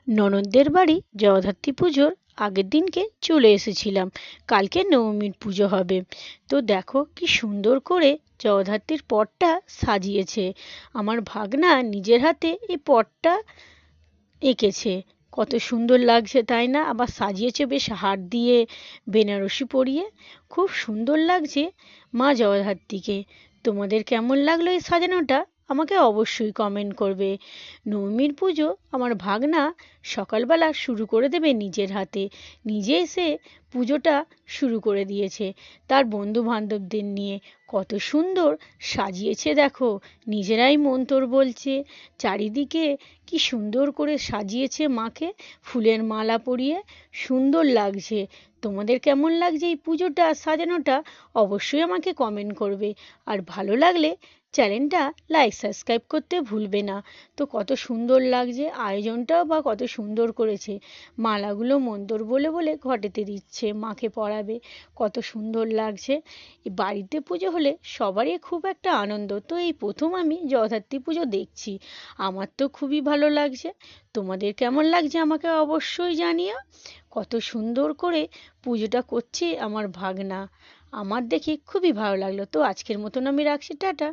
ননদদের বাড়ি জগদ্ধাত্রী পুজোর আগের দিনকে চলে এসেছিলাম। কালকে নবমীর পুজো হবে। তো দেখো কি সুন্দর করে জগদ্ধাত্রীর পটটা সাজিয়েছে। আমার ভাগনা নিজের হাতে এই পটটা এঁকেছে। কত সুন্দর লাগছে তাই না? আবার সাজিয়েছে বেশ হার দিয়ে, বেনারসি পরিয়ে। খুব সুন্দর লাগছে মা জগদ্ধাত্রীকে। তোমাদের কেমন লাগলো এই সাজানোটা আমাকে অবশ্যই কমেন্ট করবে। নবমীর পুজো আমার ভাগনা সকালবেলা শুরু করে দেবে নিজের হাতে। নিজে এসে পুজোটা শুরু করে দিয়েছে তার বন্ধু বান্ধবদের নিয়ে। কত সুন্দর সাজিয়েছে দেখো, নিজেরাই মন্তর বলছে। চারিদিকে কি সুন্দর করে সাজিয়েছে মাকে ফুলের মালা পরিয়ে। সুন্দর লাগছে। তোমাদের কেমন লাগছে এই পুজোটা সাজানোটা অবশ্যই আমাকে কমেন্ট করবে। আর ভালো লাগলে চ্যানেলটা লাইক সাবস্ক্রাইব করতে ভুলবে না। তো কত সুন্দর লাগছে, আয়োজনটাও বা কত সুন্দর করেছে। মালাগুলো মন্তর বলে বলে ঘটেতে দিচ্ছে, মাকে পরাবে। কত সুন্দর লাগছে। এই বাড়িতে পুজো হলে সবারই খুব একটা আনন্দ। তো এই প্রথম আমি জগদ্ধাত্রী পুজো দেখছি। আমার তো খুবই ভালো লাগছে। তোমাদের কেমন লাগছে আমাকে অবশ্যই জানিও। কত সুন্দর করে পুজোটা করছে আমার ভাগনা। আমার দেখে খুবই ভালো লাগলো। তো আজকের মতন আমি রাখছি, টাটা।